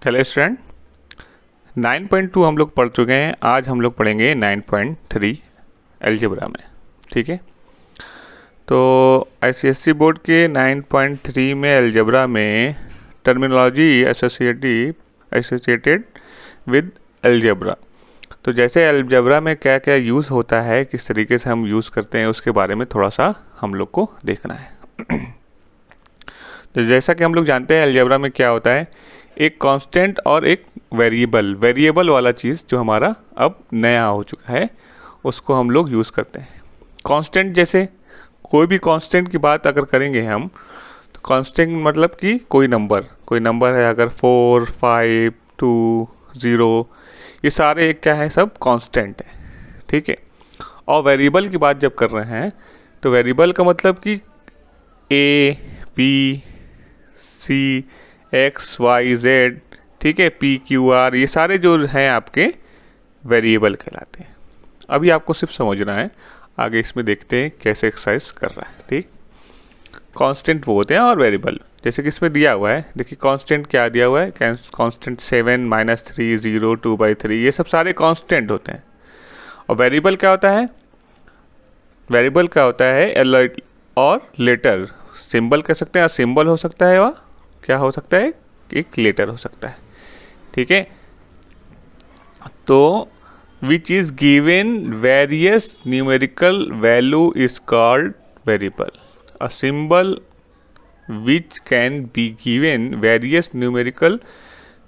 Hello student, 9.2 हम लोग पढ़ चुके हैं। आज हम लोग पढ़ेंगे 9.3 अलजेब्रा में। ठीक है, तो आईसीएसई बोर्ड के 9.3 में अलजेब्रा में टर्मिनोलॉजी एसोसिएटेड विद अलजेब्रा। तो जैसे अलजेब्रा में क्या क्या यूज़ होता है, किस तरीके से हम यूज़ करते हैं, उसके बारे में थोड़ा सा हम लोग को देखना है। तो जैसा कि हम लोग जानते हैं अलजेब्रा में क्या होता है, एक कांस्टेंट और एक वेरिएबल वाला चीज़ जो हमारा अब नया हो चुका है, उसको हम लोग यूज़ करते हैं। कांस्टेंट जैसे कोई भी कांस्टेंट की बात अगर करेंगे हम, तो कांस्टेंट मतलब कि कोई नंबर है, अगर 4, 5, 2, 0, ये सारे क्या है, सब कांस्टेंट है। ठीक है, और वेरिएबल की बात जब कर रहे हैं तो वेरिएबल का मतलब कि ए, बी, सी, एक्स, वाई, जेड, ठीक है, पी, क्यू, आर, ये सारे जो हैं आपके वेरिएबल कहलाते हैं। अभी आपको सिर्फ समझना है, आगे इसमें देखते हैं कैसे एक्सरसाइज कर रहा है। ठीक, कांस्टेंट वो होते हैं और वेरिएबल जैसे कि इसमें दिया हुआ है। देखिए कांस्टेंट क्या दिया हुआ है, कांस्टेंट 7, -3, 0, 2/3, ये सब सारे कांस्टेंट होते हैं। और वेरिएबल क्या होता है, और लेटर, सिंबल कह सकते हैं, सिंबल हो सकता है, वह क्या हो सकता है, एक लेटर हो सकता है। ठीक है, तो which is given various numerical value is called variable. A symbol which can be given various numerical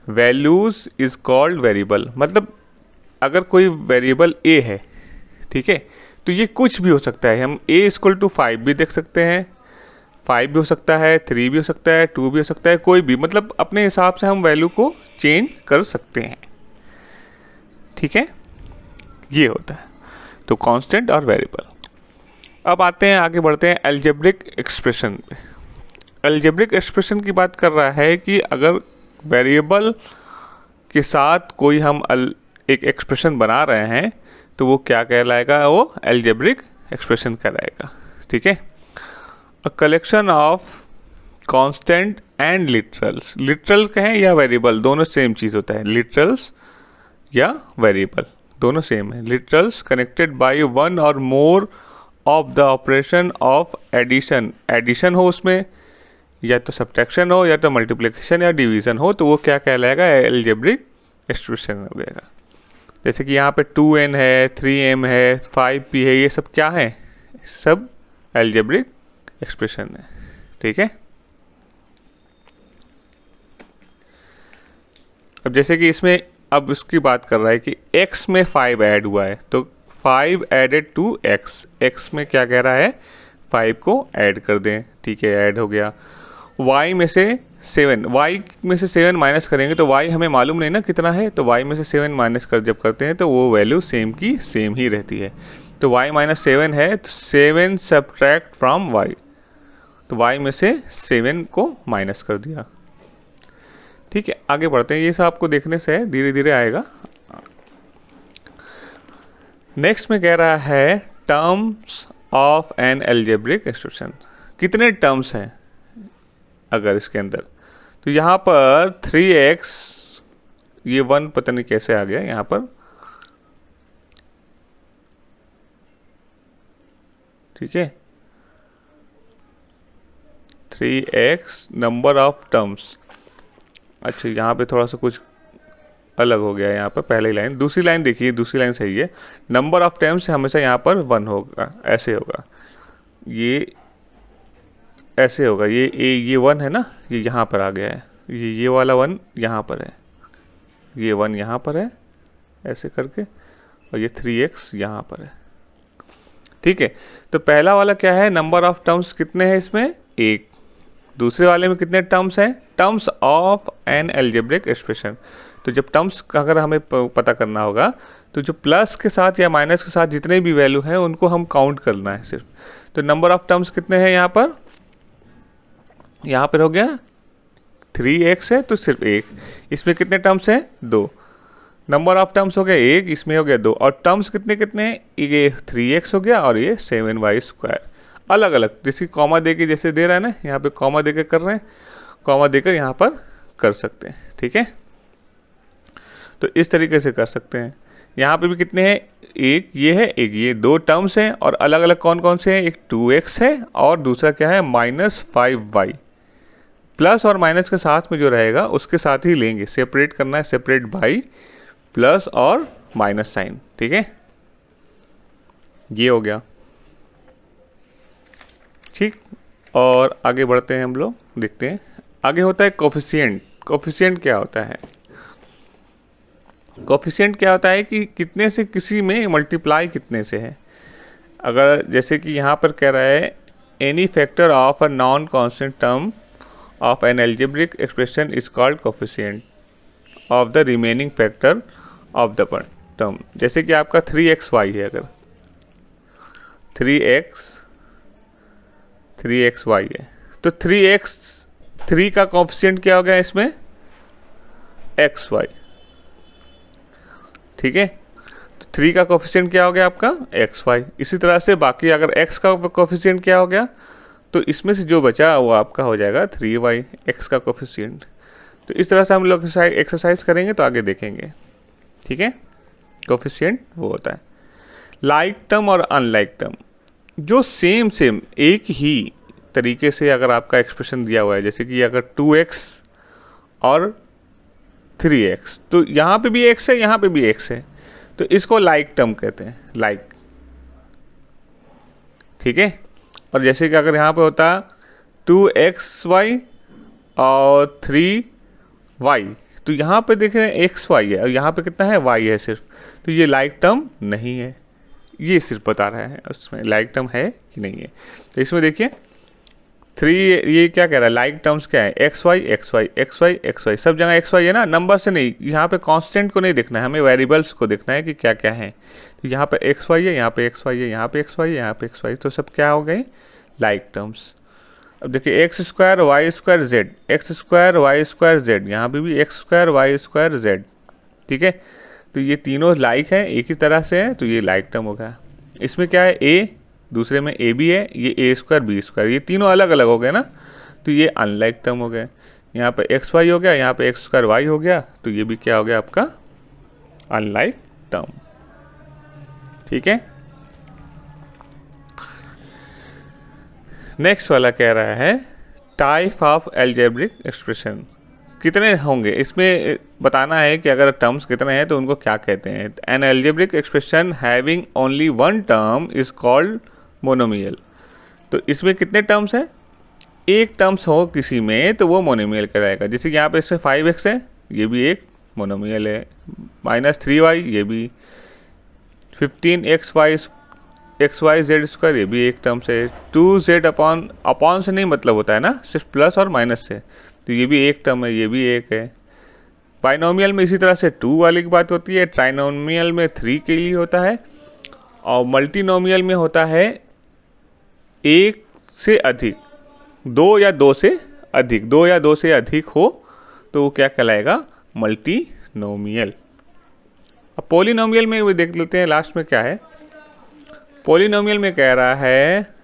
values is called variable. मतलब अगर कोई वेरिएबल ए है, ठीक है, तो ये कुछ भी हो सकता है। हम a = 5 भी देख सकते हैं, 5 भी हो सकता है, 3 भी हो सकता है, 2 भी हो सकता है, कोई भी, मतलब अपने हिसाब से हम वैल्यू को चेंज कर सकते हैं। ठीक है, ये होता है तो कांस्टेंट और वेरिएबल। अब आते हैं, आगे बढ़ते हैं अलजेब्रिक एक्सप्रेशन पे। अलजेब्रिक एक्सप्रेशन की बात कर रहा है कि अगर वेरिएबल के साथ कोई हम एक एक्सप्रेशन बना रहे हैं तो वो क्या कहलाएगा, वो अलजेब्रिक एक्सप्रेशन कहलाएगा। ठीक है, a collection of constant and literals. Literal कहें या वेरिएबल, दोनों सेम चीज़ होता है। लिटरल्स या वेरिएबल दोनों सेम है। लिटरल्स कनेक्टेड बाय वन और more of the operation of addition. Addition हो उसमें, या तो सब्ट्रैक्शन हो, या तो मल्टीप्लिकेशन या डिवीज़न हो, तो वो क्या कहलाएगा, अलजेब्रिक एक्सप्रेशन हो जाएगा। जैसे कि यहाँ पे 2n है, 3m है, 5p है, ये सब क्या है, सब अलजेब्रिक एक्सप्रेशन है। ठीक है, अब जैसे कि इसमें अब उसकी बात कर रहा है कि x में 5 ऐड हुआ है, तो 5 एडेड टू x में क्या कह रहा है, 5 को ऐड कर दें। ठीक है, ऐड हो गया। y में से 7 माइनस करेंगे तो y हमें मालूम नहीं ना कितना है, तो y में से 7 माइनस कर जब करते हैं तो वो वैल्यू सेम की सेम ही रहती है। तो y -7 है, तो 7 सब्ट्रैक्ट फ्रॉम y, तो y में से 7 को माइनस कर दिया। ठीक है, आगे बढ़ते हैं, ये सब आपको देखने से धीरे धीरे आएगा। नेक्स्ट में कह रहा है terms of N algebraic expression. कितने टर्म्स हैं अगर इसके अंदर, तो यहाँ पर 3x, ये 1 पता नहीं कैसे आ गया यहाँ पर। ठीक है, 3x नंबर ऑफ टर्म्स। अच्छा, यहाँ पे थोड़ा सा कुछ अलग हो गया, यहाँ पर पहली लाइन, दूसरी लाइन देखिए, दूसरी लाइन सही है। नंबर ऑफ टर्म्स हमेशा यहाँ पर 1 होगा, ऐसे होगा, ये ऐसे होगा, ये 1 है ना, ये यहाँ पर आ गया है, ये वाला 1 यहाँ पर है, ये 1 यहाँ पर है ऐसे करके, और ये 3x यहाँ पर है। ठीक है, तो पहला वाला क्या है, नंबर ऑफ टर्म्स कितने हैं इसमें, 1। दूसरे वाले में कितने टर्म्स हैं, terms of N algebraic expression. तो जब टर्म्स का अगर हमें पता करना होगा, तो जो प्लस के साथ या माइनस के साथ जितने भी वैल्यू हैं उनको हम काउंट करना है सिर्फ। तो नंबर ऑफ टर्म्स कितने हैं यहाँ पर हो गया 3x है, तो सिर्फ 1। इसमें कितने टर्म्स हैं, 2। नंबर ऑफ टर्म्स हो गया 1, इसमें हो गया 2, और टर्म्स कितने कितने, ये 3x हो गया और ये 7y²। अलग अलग, जैसे कॉमा दे के जैसे दे रहा है ना, यहाँ पे कॉमा दे के कर रहे हैं, कॉमा देकर यहाँ पर कर सकते हैं। ठीक है, तो इस तरीके से कर सकते हैं। यहाँ पे भी कितने हैं, एक ये है, एक ये, दो टर्म्स हैं और अलग अलग कौन कौन से हैं, एक 2x है और दूसरा क्या है -5y। प्लस और माइनस के साथ में जो रहेगा उसके साथ ही लेंगे, सेपरेट करना है, सेपरेट बाई प्लस और माइनस साइन। ठीक है, ये हो गया। ठीक, और आगे बढ़ते हैं हम लोग, देखते हैं आगे होता है कोफिशिएंट। कोफिशिएंट क्या होता है, कोफिशिएंट क्या होता है कि कितने से किसी में मल्टीप्लाई कितने से है। अगर जैसे कि यहाँ पर कह रहा है any factor of a non constant term of N algebraic expression is called coefficient of the remaining factor of the term. जैसे कि आपका 3xy है, अगर 3xy है तो 3 का कोफिशिएंट क्या हो गया इसमें, xy। ठीक है, तो 3 का कोफिशिएंट क्या हो गया आपका xy। इसी तरह से बाकी अगर x का कोफिशिएंट क्या हो गया, तो इसमें से जो बचा वो आपका हो जाएगा 3y, x का कोफिशिएंट। तो इस तरह से हम लोग एक्सरसाइज करेंगे तो आगे देखेंगे। ठीक है, कोफिशिएंट वो होता है। लाइक टर्म और अनलाइक टर्म, जो सेम एक ही तरीके से अगर आपका एक्सप्रेशन दिया हुआ है, जैसे कि अगर 2x और 3x, तो यहाँ पे भी x है, यहाँ पे भी x है, तो इसको लाइक टर्म कहते हैं, लाइक। ठीक है, और जैसे कि अगर यहाँ पे होता 2xy और 3y, तो यहाँ पे देख रहे हैं xy है और यहाँ पे कितना है y है सिर्फ, तो ये लाइक टर्म नहीं है, ये सिर्फ बता रहा है उसमें लाइक टर्म है कि नहीं है। तो इसमें देखिए 3, ये क्या कह रहा है, लाइक टर्म्स क्या है, xy, सब जगह xy है ना, नंबर से नहीं, यहाँ पे कांस्टेंट को नहीं देखना है, हमें वेरिएबल्स को देखना है कि क्या क्या है। तो यहाँ पे xy है, यहाँ पे xy है, यहाँ पे xy है, यहाँ पे xy, तो सब क्या हो गए, लाइक टर्म्स। अब देखिए x square Y square Z, X square Y square Z, यहाँ पे भी x square Y square Z. ठीक है, तो ये तीनों लाइक हैं, एक ही तरह से है, तो ये लाइक टर्म हो गया। इसमें क्या है, a, दूसरे में ए बी है, ये ए स्क्वायर बी स्क्वायर, ये तीनों अलग अलग हो गए ना, तो ये अनलाइक टर्म हो गए। यहाँ पे एक्स वाई हो गया, यहाँ पे एक्स स्क्वायर वाई हो गया, तो ये भी क्या हो गया आपका अनलाइक टर्म। ठीक है, नेक्स्ट वाला कह रहा है टाइप ऑफ अलजेब्रिक एक्सप्रेशन, कितने होंगे इसमें बताना है कि अगर टर्म्स कितने हैं तो उनको क्या कहते हैं। N algebraic expression having only one term is called monomial. तो इसमें कितने टर्म्स हैं, एक टर्म्स हो किसी में तो वो मोनोमियल कहलाएगा। जैसे यहाँ पे इसमें 5x है, ये भी एक मोनोमियल है, -3y ये भी, 15xy जेड स्क्वायर ये भी एक टर्म्स है, 2z अपॉन से नहीं मतलब होता है ना, सिर्फ प्लस और माइनस से, तो ये भी एक टर्म है, ये भी एक है। बाइनोमियल में इसी तरह से 2 वाली की बात होती है, ट्राइनोमियल में 3 के लिए होता है, और मल्टीनोमियल में होता है एक से अधिक, 2 या 2 से अधिक, 2 या 2 से अधिक हो तो वो क्या कहलाएगा, मल्टीनोमियल। अब पॉलिनोमियल में भी देख लेते हैं लास्ट में क्या है। पॉलिनोमियल में कह रहा है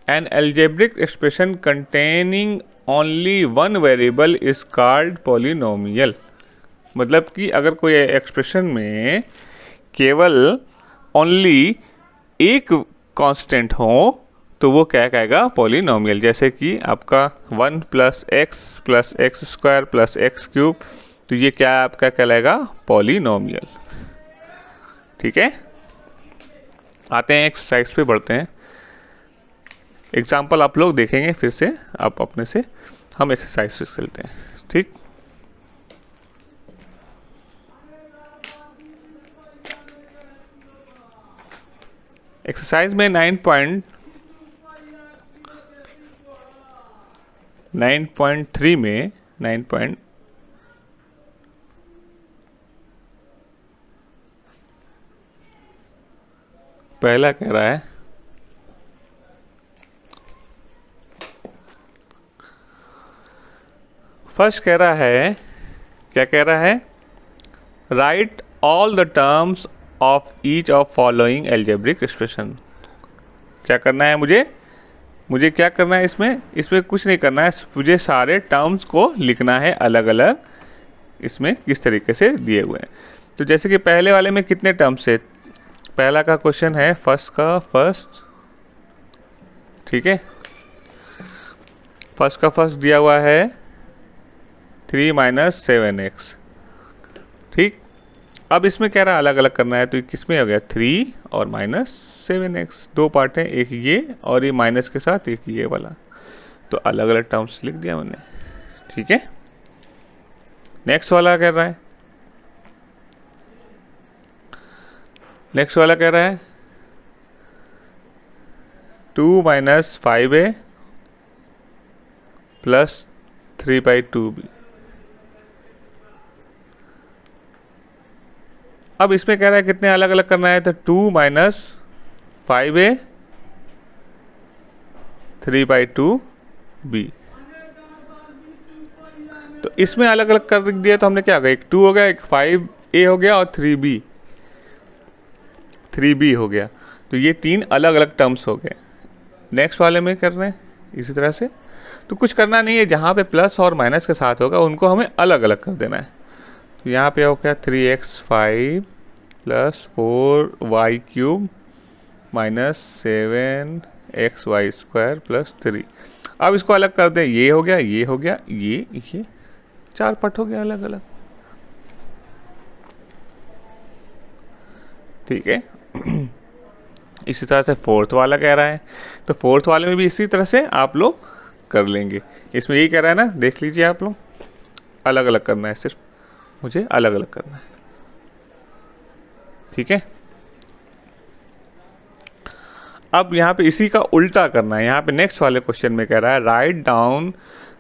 N algebraic expression containing only one variable is called polynomial. मतलब कि अगर कोई एक्सप्रेशन में केवल ओनली एक कांस्टेंट हो तो वो क्या कहेगा, पॉलिनोमियल। जैसे कि आपका 1 + x स्क्वायर + x³, तो ये क्या आपका कहलाएगा, पॉलिनोमियल। ठीक है, आते हैं एक्सरसाइज पे, बढ़ते हैं। एग्जाम्पल आप लोग देखेंगे फिर से, आप अपने से, हम एक्सरसाइज पे चलते हैं। ठीक, एक्सरसाइज में 9.3 में पहला कह रहा है फर्स्ट कह रहा है, क्या कह रहा है, right all the terms of each of following algebraic expression. क्या करना है मुझे क्या करना है इसमें कुछ नहीं करना है, मुझे सारे टर्म्स को लिखना है अलग अलग इसमें किस तरीके से दिए हुए हैं। तो जैसे कि पहले वाले में कितने टर्म्स है, पहला का क्वेश्चन है फर्स्ट का फर्स्ट, ठीक है, फर्स्ट का फर्स्ट दिया हुआ है 3 माइनस 7x, ठीक। अब इसमें कह रहा है अलग अलग करना है, तो किसमें हो गया 3 और माइनस 7x, दो पार्ट हैं, एक ये और ये माइनस के साथ एक ये वाला, तो अलग अलग टर्म्स लिख दिया मैंने, ठीक है। नेक्स्ट वाला कह रहा है, नेक्स्ट वाला कह रहा है 2 माइनस 5a प्लस 3/2b। अब इसमें कह रहा है कितने अलग अलग करना है, तो 2 माइनस 5a 3/2b। तो इसमें अलग अलग कर दिया, तो हमने क्या किया, एक 2 हो गया, एक 5a हो गया और 3b हो गया, तो ये तीन अलग अलग टर्म्स हो गए। नेक्स्ट वाले में कर रहे हैं इसी तरह से, तो कुछ करना नहीं है, जहाँ पे प्लस और माइनस के साथ होगा उनको हमें अलग अलग कर देना है। तो यहाँ पे हो गया 3x5 plus 4y³ minus 7xy² plus 3। अब इसको अलग कर दें, ये हो गया, ये हो गया, ये चार पार्ट हो गया अलग अलग, ठीक है। इसी तरह से फोर्थ वाला कह रहा है, तो फोर्थ वाले में भी इसी तरह से आप लोग कर लेंगे। इसमें यही कह रहा है ना, देख लीजिए आप लोग, अलग अलग करना है, सिर्फ मुझे अलग अलग करना है, ठीक है। अब यहाँ पे इसी का उल्टा करना है, यहाँ पे नेक्स्ट वाले क्वेश्चन में कह रहा है write down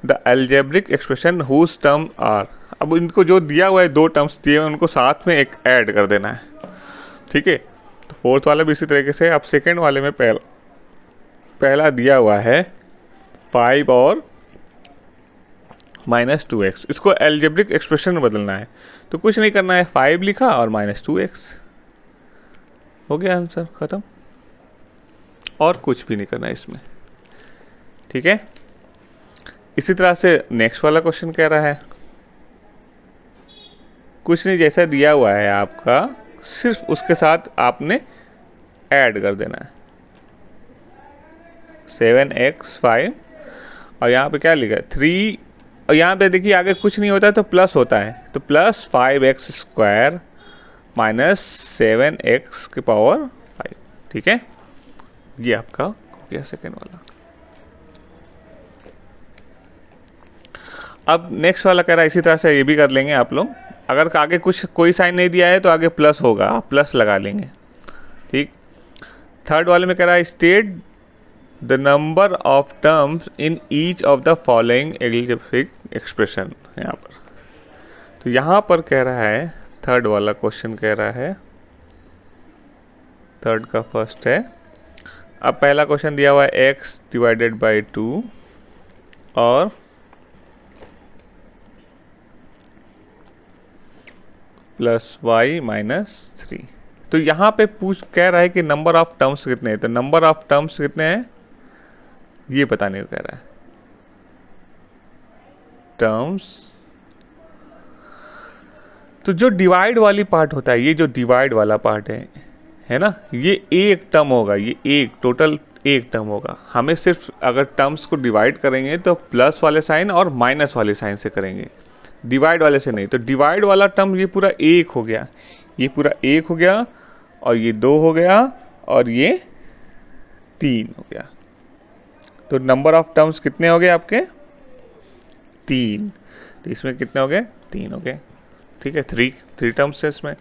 the algebraic expression whose term are. अब इनको जो दिया हुआ है, दो टर्म्स दिए हुए उनको साथ में एक ऐड कर देना है, ठीक है। तो फोर्थ वाला भी इसी तरीके से, अब सेकेंड वाले में पहला दिया हुआ है 5 और माइनस 2x, इसको अलजेब्रिक एक्सप्रेशन में बदलना है, तो कुछ नहीं करना है, 5 लिखा और माइनस 2x हो गया, आंसर खत्म, और कुछ भी नहीं करना है इसमें, ठीक है। इसी तरह से नेक्स्ट वाला क्वेश्चन कह रहा है कुछ नहीं, जैसा दिया हुआ है आपका, सिर्फ उसके साथ आपने ऐड कर देना है 7x5, और यहाँ पे क्या लिखा है 3, और यहाँ पे देखिए आगे कुछ नहीं होता है तो प्लस होता है, तो प्लस 5x² माइनस 7x की पावर 5, ठीक है। ये आपका हो गया सेकेंड वाला। अब नेक्स्ट वाला कह रहा है इसी तरह से ये भी कर लेंगे आप लोग, अगर आगे कुछ कोई साइन नहीं दिया है तो आगे प्लस होगा, आप प्लस लगा लेंगे, ठीक। थर्ड वाले में कह रहा है state the number of terms in each of the following algebraic expression, यहाँ पर, तो यहाँ पर कह रहा है थर्ड वाला क्वेश्चन कह रहा है, थर्ड का फर्स्ट है। अब पहला क्वेश्चन दिया हुआ है x डिवाइडेड बाई 2 और प्लस y माइनस 3, तो यहाँ पे कह रहा है कि नंबर ऑफ टर्म्स कितने हैं, तो नंबर ऑफ टर्म्स कितने हैं ये बताने को कह रहा है, टर्म्स। तो जो डिवाइड वाली पार्ट होता है, ये जो डिवाइड वाला पार्ट है ना, ये एक टर्म होगा, ये एक टोटल एक टर्म होगा। हमें सिर्फ अगर टर्म्स को डिवाइड करेंगे तो प्लस वाले साइन और माइनस वाले साइन से करेंगे, डिवाइड वाले से नहीं। तो डिवाइड वाला टर्म ये पूरा एक हो गया, ये पूरा एक हो गया, और ये 2 हो गया, और ये 3 हो गया। तो नंबर ऑफ टर्म्स कितने हो गए आपके 3, तो इसमें कितने हो गए 3 हो गए, ठीक है। 3 टर्म्स है इसमें।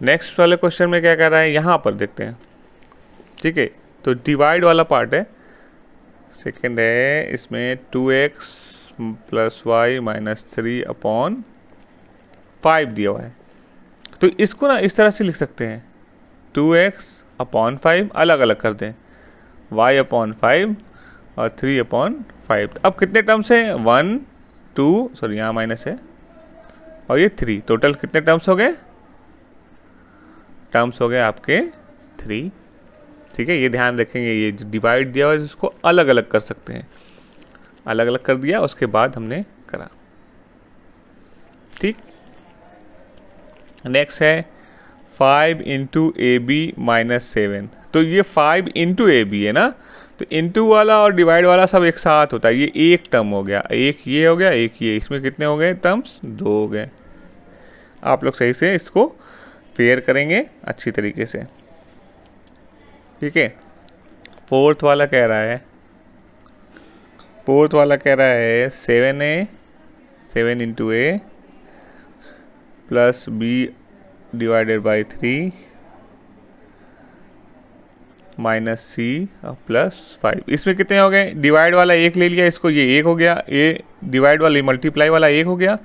नेक्स्ट वाले क्वेश्चन में क्या कह रहा है, यहाँ पर देखते हैं, ठीक है। तो डिवाइड वाला पार्ट है, सेकेंड है, इसमें 2x प्लस y माइनस 3/5 दिया हुआ है, तो इसको ना इस तरह से लिख सकते हैं 2x/5, अलग अलग कर दें y/5 और 3/5। अब कितने टर्म्स हैं 1 2, सॉरी यहाँ माइनस है, और ये 3, टोटल कितने टर्म्स हो गए, टर्म्स हो गए आपके 3, ठीक है। ये ध्यान रखेंगे, ये जो डिवाइड दिया हुआ है इसको अलग अलग कर सकते हैं, अलग अलग कर दिया उसके बाद हमने करा, ठीक। नेक्स्ट है 5 इंटू ए बी -7। तो ये 5 इंटू ए बी है ना, तो इंटू वाला और डिवाइड वाला सब एक साथ होता है। ये एक टर्म हो गया, एक ये हो गया, एक ये, इसमें कितने हो गए टर्म्स? 2 हो गए। आप लोग सही से इसको पेयर करेंगे अच्छी तरीके से, ठीक है। फोर्थ वाला कह रहा है 7a 7 into A plus B divided by 3 minus C plus 5। इसमें कितने हो गए? डिवाइड वाला एक ले लिया इसको, ये एक हो गया, ये डिवाइड वाला मल्टीप्लाई वाला एक हो गया,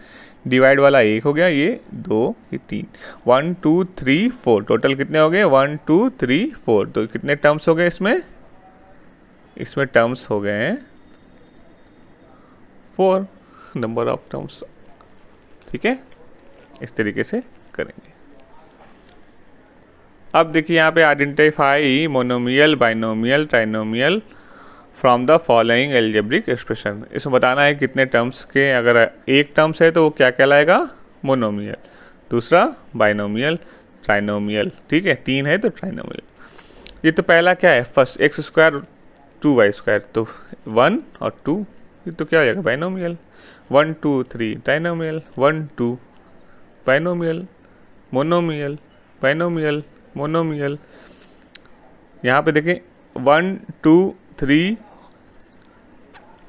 डिवाइड वाला एक हो गया, ये 2, ये 3। 1 2 3 4 टोटल कितने हो गए? 1 2 3 4। तो कितने टर्म्स हो गए इसमें? इसमें टर्म्स हो गए 4 नंबर ऑफ टर्म्स, ठीक है। इस तरीके से करेंगे। अब देखिए यहाँ पे identify monomial, binomial, trinomial from the following algebraic expression. इसमें बताना है कितने टर्म्स के, अगर एक टर्म्स है तो वो क्या कहलाएगा? मोनोमियल, दूसरा बाइनोमियल, ट्राइनोमियल, ठीक है। 3 है तो ट्राइनोमियल। ये तो पहला क्या है? फर्स्ट x² 2y², तो 1 और 2, ये तो क्या हो जाएगा? Binomial. 1 2 3 trinomial, 1 2 binomial, monomial, binomial, monomial. यहाँ पे देखें 1 2 3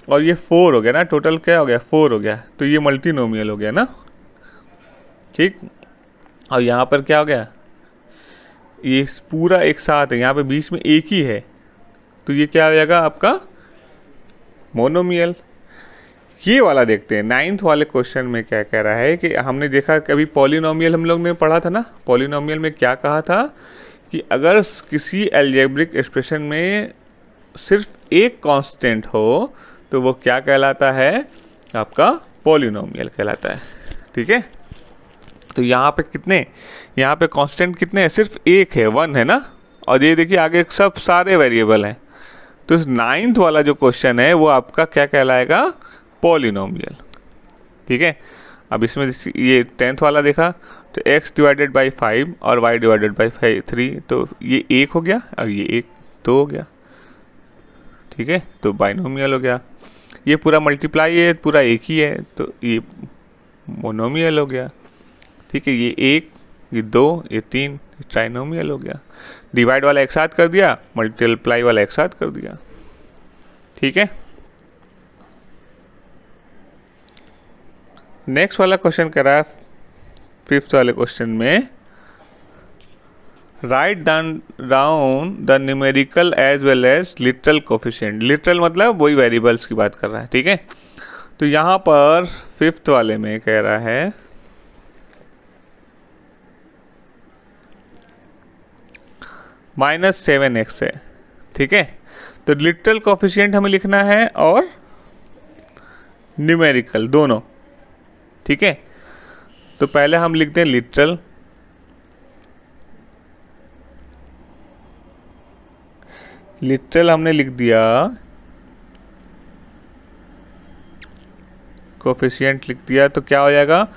और ये 4 हो गया ना, टोटल क्या हो गया? 4 हो गया, तो ये मल्टीनोमियल हो गया ना, ठीक। और यहाँ पर क्या हो गया? ये पूरा एक साथ है, यहाँ पे बीच में एक ही है, तो ये क्या हो जाएगा आपका? मोनोमियल। ये वाला देखते हैं 9th वाले क्वेश्चन में क्या कह रहा है कि हमने देखा कभी पॉलिनोमियल हम लोग ने पढ़ा था ना, पॉलिनोमियल में क्या कहा था कि अगर किसी अलजेब्रिक एक्सप्रेशन में सिर्फ एक कांस्टेंट हो तो वो क्या कहलाता है? आपका पॉलिनोमियल कहलाता है, ठीक है। तो यहाँ पे कितने, यहाँ पे कांस्टेंट कितने हैं? सिर्फ एक है, 1 है ना, और ये देखिए आगे सब सारे वेरिएबल हैं। तो इस 9th वाला जो क्वेश्चन है वो आपका क्या कहलाएगा? पॉलिनोमियल, ठीक है। अब इसमें ये 10th वाला देखा तो x डिवाइडेड बाई 5 और y डिवाइडेड बाई 3, तो ये 1 हो गया और ये 1 2 हो गया, ठीक है। तो बाइनोमियल हो गया। ये पूरा मल्टीप्लाई है, पूरा एक ही है, तो ये मोनोमियल हो गया, ठीक है। ये 1, ये 2, ये 3, ये ट्राइनोमियल हो गया। डिवाइड वाला एक साथ कर दिया, मल्टीप्लाई वाला एक साथ कर दिया, ठीक है। नेक्स्ट वाला क्वेश्चन करा 5th वाले क्वेश्चन में write down the numerical as well as literal coefficient. Literal मतलब वही वेरिएबल्स की बात कर रहा है, ठीक है। तो यहाँ पर 5th वाले में कह रहा है -7x है, ठीक है। तो लिटरल कोफिशिएंट हमें लिखना है और न्यूमेरिकल दोनों, ठीक है। तो पहले हम लिखते हैं लिटरल, हमने लिख दिया, कोफिशिएंट लिख दिया, तो क्या हो जाएगा?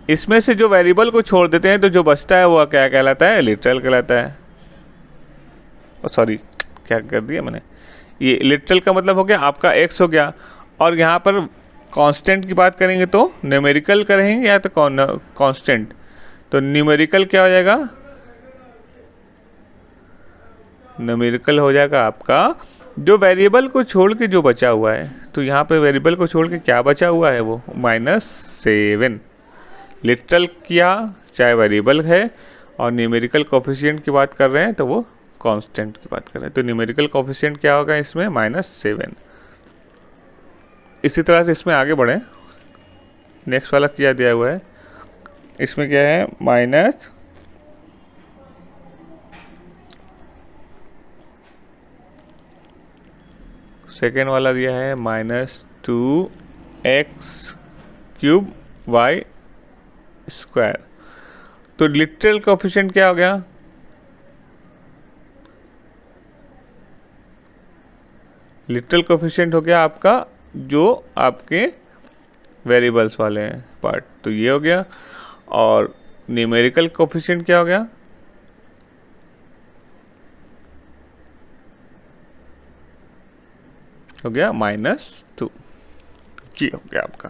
इसमें से जो वेरिएबल को छोड़ देते हैं तो जो बचता है वो क्या कहलाता है? लिटरल कहलाता है। सॉरी, क्या कर दिया मैंने? ये लिटरल का मतलब हो गया आपका x हो गया, और यहाँ पर कांस्टेंट की बात करेंगे तो न्यूमेरिकल करेंगे या तो कांस्टेंट, तो न्यूमेरिकल क्या हो जाएगा? न्यूमेरिकल हो जाएगा आपका जो वेरिएबल को छोड़ के जो बचा हुआ है। तो यहाँ पे वेरिएबल को छोड़ के क्या बचा हुआ है? वो -7। लिटरल किया चाहे वेरिएबल है, और न्यूमेरिकल कोफिशिएंट की बात कर रहे हैं तो वो कांस्टेंट की बात कर रहे हैं। तो न्यूमेरिकल कोफिशिएंट क्या होगा इसमें? -7। इसी तरह से इसमें आगे बढ़े, नेक्स्ट वाला क्या दिया हुआ है? इसमें क्या है? माइनस सेकेंड वाला दिया है -2x³ y²। तो लिटरल कोफिशिएंट क्या हो गया? लिटरल कोफिशिएंट हो गया आपका जो आपके वेरिएबल्स वाले हैं पार्ट, तो ये हो गया। और न्यूमेरिकल कोफिशिएंट क्या हो गया, हो गया -2, ये हो गया आपका।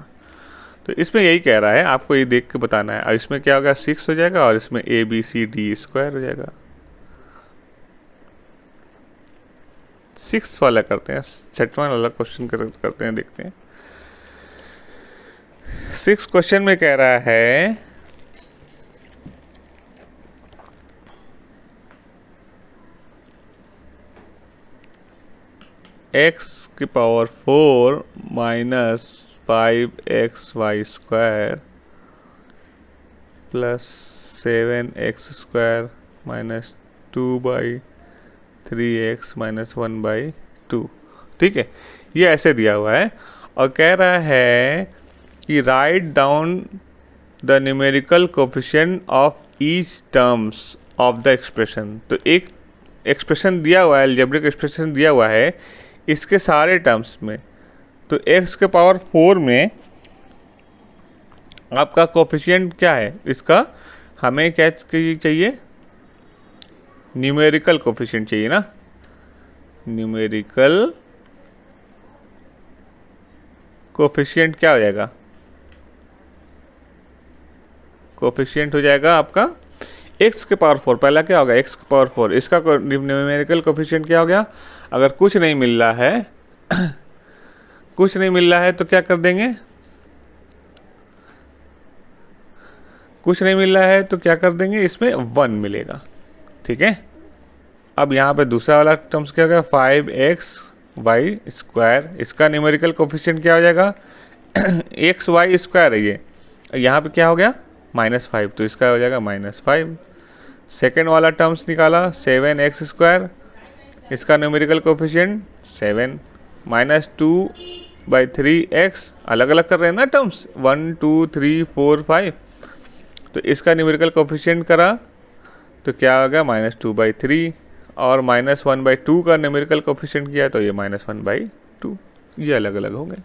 तो इसमें यही कह रहा है, आपको ये देख के बताना है। और इसमें क्या होगा, 6 हो जाएगा और इसमें ABCD² हो जाएगा। 6 वाला करते हैं, 7वां वाला क्वेश्चन करते हैं, देखते हैं। 6 क्वेश्चन में कह रहा है x की power 4 minus 5xy² plus 7x² minus 2/3x minus 1/2। ठीक है, ये ऐसे दिया हुआ है और कह रहा है कि right down the numerical coefficient of each terms of the expression. तो एक एक्सप्रेशन दिया हुआ है, अलजेब्रिक एक्सप्रेशन दिया हुआ है इसके सारे टर्म्स में। तो x के पावर 4 में आपका कोफिशिएंट क्या है इसका, हमें क्या चाहिए, न्यूमेरिकल कोफिशिएंट चाहिए ना। न्यूमेरिकल कोफिशिएंट क्या हो जाएगा, कोफिशिएंट हो जाएगा आपका x के पावर 4। पहला क्या होगा, x के पावर 4, इसका न्यूमेरिकल कोफिशिएंट क्या हो गया। अगर कुछ नहीं मिल रहा है कुछ नहीं मिल रहा है तो क्या कर देंगे, कुछ नहीं मिल रहा है तो क्या कर देंगे, इसमें 1 मिलेगा। ठीक है, अब यहाँ पे दूसरा वाला टर्म्स क्या हो गया, 5xy², इसका न्यूमेरिकल कोफिशिएंट क्या हो जाएगा xy² है ये, यहाँ पे क्या हो गया -5, तो इसका हो जाएगा -5। सेकेंड वाला टर्म्स निकाला 7x², इसका न्यूमेरिकल कोफिशिएंट 7, -2/3x, अलग अलग कर रहे हैं ना टर्म्स, 1 2 3 4 5, तो इसका न्यूमेरिकल कोफिशिएंट करा तो क्या होगा -2/3, और -1/2 का न्यूमेरिकल कोफिशिएंट किया तो ये -1/2, ये अलग अलग हो गए।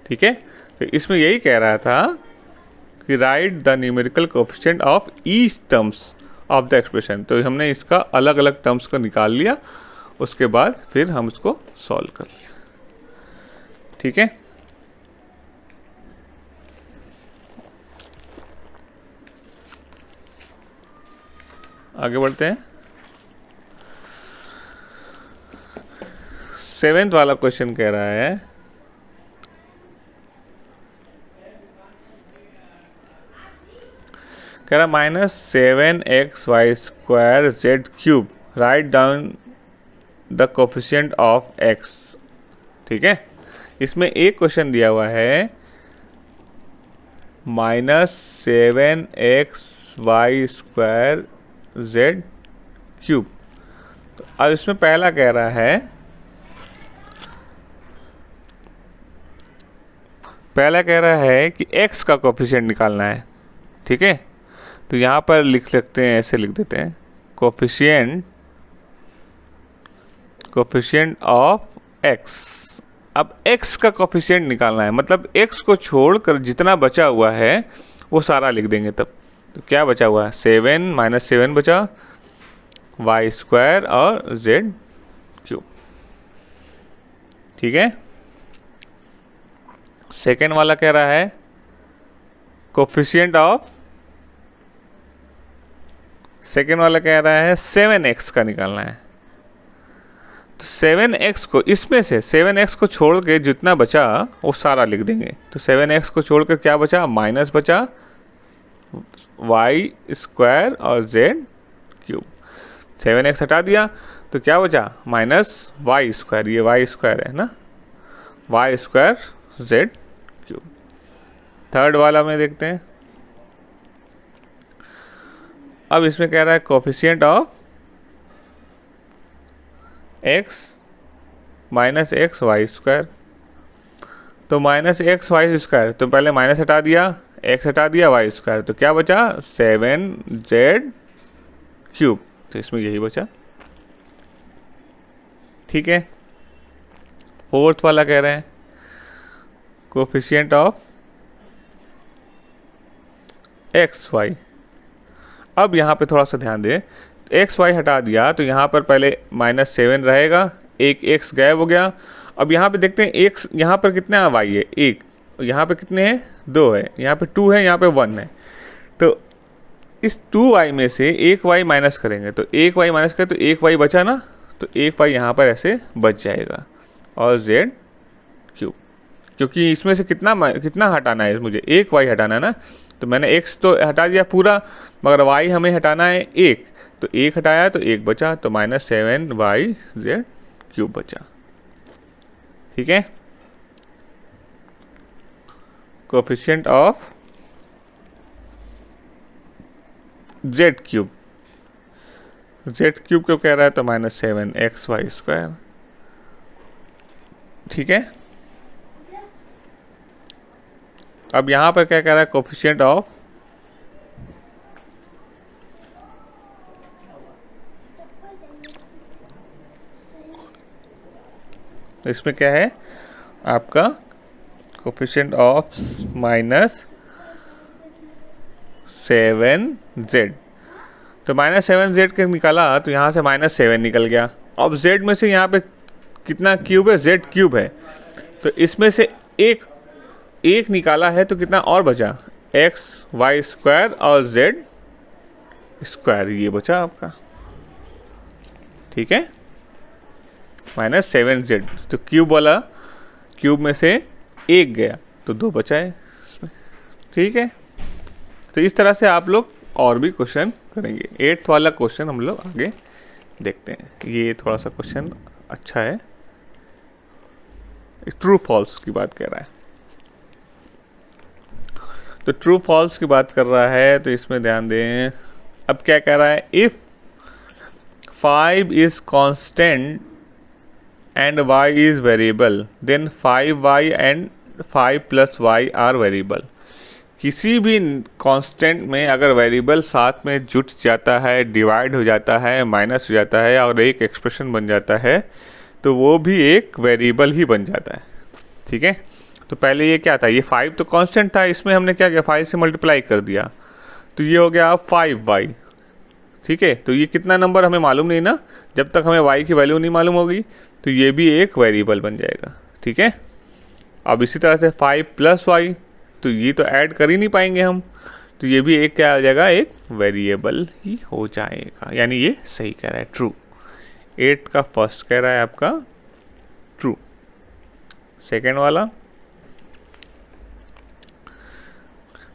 ठीक है, तो इसमें यही कह रहा था कि right the numerical coefficient of each terms of the expression. तो हमने इसका अलग अलग टर्म्स को निकाल लिया, उसके बाद फिर हम इसको सॉल्व कर लिया। ठीक है, आगे बढ़ते हैं। 7th वाला क्वेश्चन कह रहा है -7xy²z³ right down the coefficient of x। ठीक है, इसमें एक क्वेश्चन दिया हुआ है -7xy²z³। तो अब इसमें पहला कह रहा है, कि x का कोफिशिएंट निकालना है। ठीक है, तो यहाँ पर लिख सकते हैं, ऐसे लिख देते हैं, कोफिशिएंट ऑफ x। अब x का कोफिशिएंट निकालना है, मतलब x को छोड़कर जितना बचा हुआ है वो सारा लिख देंगे तब। तो क्या बचा हुआ है, 7 -7 बचा, y² और z³। ठीक है, सेकेंड वाला कह रहा है कोफिशिएंट ऑफ, सेकेंड वाला कह रहा है 7x का निकालना है। तो 7x को, इसमें से 7x को छोड़ के जितना बचा वो सारा लिख देंगे। तो 7x को छोड़कर क्या बचा, माइनस बचा, y² और z³। 7x हटा दिया तो क्या बचा, -y², ये y² है ना, y² z³। थर्ड वाला में देखते हैं। अब इसमें कह रहा है कोफिशिएंट ऑफ x -xy²। तो -xy², तो पहले माइनस हटा दिया, x हटा दिया, y², तो क्या बचा 7z³। तो इसमें यही बचा। ठीक है, फोर्थ वाला कह रहे हैं कोफिशिएंट ऑफ एक्स वाई। अब यहाँ पे थोड़ा सा ध्यान दें, एक्स वाई हटा दिया तो यहाँ पर पहले -7 रहेगा, एक एक्स गायब हो गया। अब यहाँ पे देखते हैं एक्स, यहाँ पर कितना वाई है, एक, यहाँ पे कितने हैं, 2 है, यहाँ पे 2 है, यहाँ पे 1 है। तो इस 2y में से एक y माइनस करेंगे, तो एक y माइनस करें तो एक y बचा ना, तो एक y यहाँ पर ऐसे बच जाएगा और z क्यूब, क्योंकि इसमें से कितना हटाना है, मुझे एक y हटाना है ना, तो मैंने x तो हटा दिया पूरा, मगर y हमें हटाना है एक, तो एक हटाया तो एक बचा, तो -7yz क्यूब बचा। ठीक है, coefficient of z cube, z cube क्यों कह रहा है, तो -7xy²। ठीक है, अब यहां पर क्या कह रहा है, कोफिशिएंट ऑफ इसमें क्या है आपका, कोफिशिएंट ऑफ -7z, तो -7z के निकाला तो यहाँ से -7 निकल गया। अब z में से यहाँ पे कितना क्यूब है, z क्यूब है, तो इसमें से एक निकाला है तो कितना और बचा, xy² और z², ये बचा आपका। ठीक है, -7z, तो क्यूब वाला, क्यूब में से एक गया तो 2 बचा है इसमें। ठीक है, तो इस तरह से आप लोग और भी क्वेश्चन करेंगे। 8th वाला क्वेश्चन हम लोग आगे देखते हैं, ये थोड़ा सा क्वेश्चन अच्छा है, ट्रू फॉल्स की बात कर रहा है। तो ट्रू फॉल्स की बात कर रहा है, तो इसमें ध्यान दें। अब क्या कह रहा है, if 5 is constant and y is variable then 5y and 5 + y are variable. किसी भी कांस्टेंट में अगर वेरिएबल साथ में जुट जाता है, डिवाइड हो जाता है, माइनस हो जाता है और एक एक्सप्रेशन बन जाता है, तो वो भी एक वेरिएबल ही बन जाता है। ठीक है, तो पहले ये क्या था, ये 5 तो कांस्टेंट था, इसमें हमने क्या किया, 5 से मल्टीप्लाई कर दिया, तो ये हो गया 5y। ठीक है, तो ये कितना नंबर हमें मालूम नहीं ना, जब तक हमें y की वैल्यू नहीं मालूम होगी, तो ये भी एक वेरिएबल बन जाएगा। ठीक है, अब इसी तरह से 5 + y, तो ये तो ऐड कर ही नहीं पाएंगे हम, तो ये भी एक क्या हो जाएगा, एक वेरिएबल ही हो जाएगा, यानी ये सही कह रहा है, ट्रू। 8 का फर्स्ट कह रहा है आपका ट्रू। सेकेंड वाला,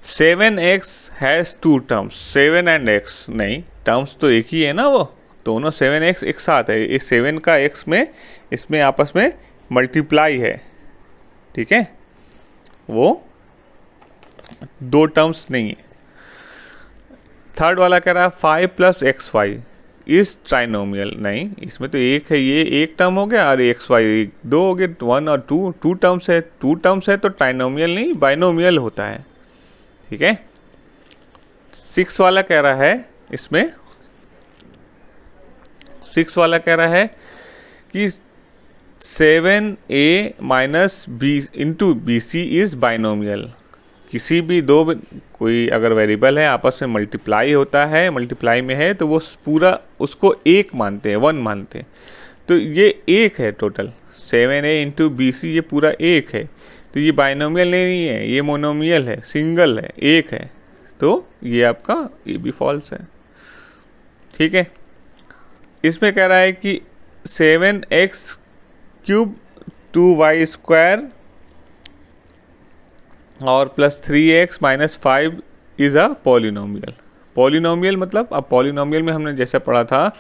7x has 2 terms, 7 and x, नहीं, टर्म्स तो एक ही है ना, वो दोनों 7x एक साथ है, इस 7 का x में, इसमें आपस में मल्टीप्लाई है। ठीक है, वो 2 टर्म्स नहीं है। थर्ड वाला कह रहा है 5 + xy इज ट्राइनोमियल, नहीं, इसमें तो एक है, ये एक टर्म हो गया और xy 2 हो गए, 1 और 2 टर्म्स है, 2 टर्म्स है तो ट्राइनोमियल नहीं बाइनोमियल होता है। ठीक है, 6 वाला कह रहा है, इसमें 6 वाला कह रहा है कि 7a - b × bc is binomial. किसी भी दो, कोई अगर वेरिएबल है आपस में मल्टीप्लाई होता है, मल्टीप्लाई में है, तो वो पूरा उसको एक मानते हैं, 1 मानते हैं, तो ये एक है टोटल, 7a × bc ये पूरा एक है, तो ये बाइनोमियल नहीं है, ये मोनोमियल है, सिंगल है, एक है, तो ये आपका ये भी फॉल्स है। ठीक है, इसमें कह रहा है कि 7x³ 2y² और +3x - 5 is a polynomial. Polynomial मतलब, अब पॉलिनोमियल में हमने जैसे पढ़ा था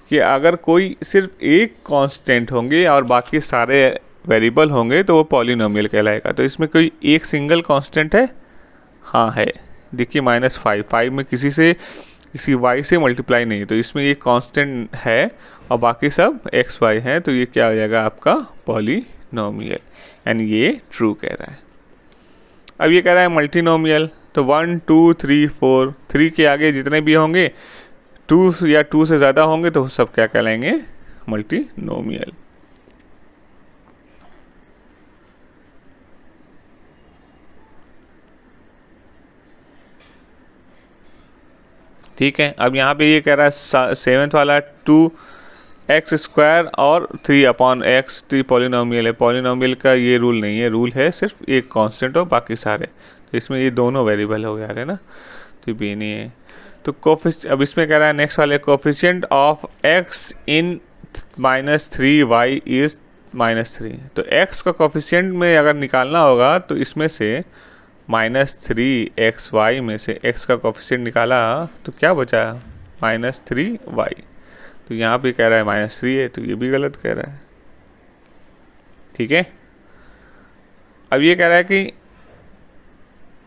कि अगर कोई सिर्फ एक कांस्टेंट होंगे और बाकी सारे वेरिएबल होंगे तो वो पॉलिनोमियल कहलाएगा। तो इसमें कोई एक सिंगल कांस्टेंट है, हाँ है, देखिए -5 में किसी y से मल्टीप्लाई नहीं, तो इसमें ये कांस्टेंट है और बाकी सब xy हैं, तो ये क्या हो जाएगा आपका पॉलिनोमियल, यानी ये ट्रू कह रहा है। अब ये कह रहा है मल्टीनोमियल, तो 1 2 3 4, 3 के आगे जितने भी होंगे 2 या 2 से ज़्यादा होंगे तो सब क्या कहलाएंगे, मल्टीनोमियल। ठीक है। अब यहाँ पे ये कह रहा है 7th वाला 2x² और 3/x 3 पॉलिनोमियल है। पॉलिनोमियल का ये रूल नहीं है, रूल है सिर्फ एक कांस्टेंट और बाकी सारे, तो इसमें ये दोनों वेरिएबल हो जा रहे हैं ना, तो भी नहीं है। तो अब इसमें कह रहा है नेक्स्ट वाले coefficient of x in -3y is -3। तो x का कोफिशिएंट में अगर निकालना होगा तो इसमें से -3xy में से x का कोफिशिएंट निकाला तो क्या बचा, -3y। तो यहाँ पे कह रहा है -3 है, तो ये भी गलत कह रहा है। ठीक है। अब ये कह रहा है कि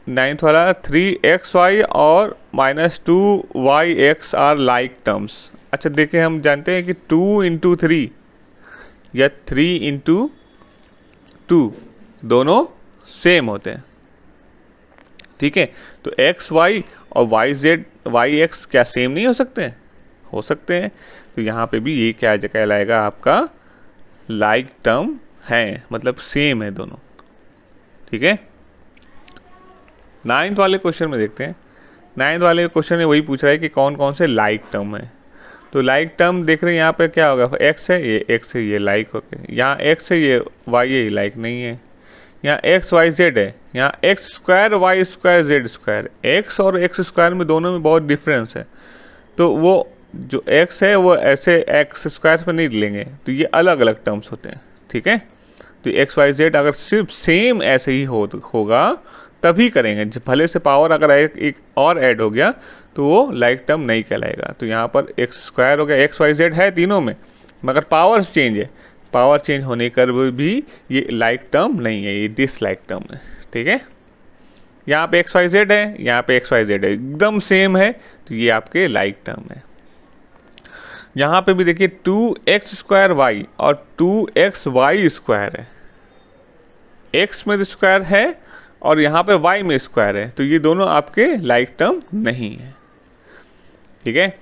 9th वाला 3xy और -2yx आर लाइक टर्म्स। अच्छा देखिए, हम जानते हैं कि 2 × 3 या 3 × 2 दोनों सेम होते हैं। ठीक है। तो एक्स वाई और वाई जेड वाई एक्स क्या सेम नहीं हो सकते हैं? हो सकते हैं। तो यहाँ पे भी ये क्या कहलाएगा, आपका लाइक टर्म है, मतलब सेम है दोनों। ठीक है। 9th वाले क्वेश्चन में देखते हैं। 9th वाले क्वेश्चन में वही पूछ रहा है कि कौन कौन से लाइक टर्म है। तो लाइक टर्म देख रहे हैं यहाँ पे क्या होगा, एक्स है, ये एक्स है, ये लाइक हो गए। यहाँ एक्स है, ये वाई है, ये लाइक नहीं है। यहाँ एक्स वाई जेड है, यहाँ x² y² z²। एक्स और x² में दोनों में बहुत डिफरेंस है, तो वो जो x है वो ऐसे x² पे नहीं लेंगे, तो ये अलग अलग टर्म्स होते हैं। ठीक है। तो एक्स वाई जेड अगर सिर्फ सेम ऐसे ही होगा तभी करेंगे, भले से पावर अगर एक और ऐड हो गया तो वो लाइक टर्म नहीं कहलाएगा। तो यहाँ पर x² हो गया, एक्स वाई जेड है तीनों में, मगर पावर चेंज है, पावर चेंज होने कर भी ये लाइक टर्म नहीं है, ये डिसलाइक टर्म है। ठीक है। यहाँ पे एक्स वाई जेड है, यहाँ पे एक्स वाई जेड है, एकदम सेम है, तो ये आपके लाइक टर्म है। यहाँ पे भी देखिए 2x² y और 2xy² है, x में स्क्वायर है और यहाँ पे y में स्क्वायर है, तो ये दोनों आपके लाइक टर्म नहीं है। ठीक है।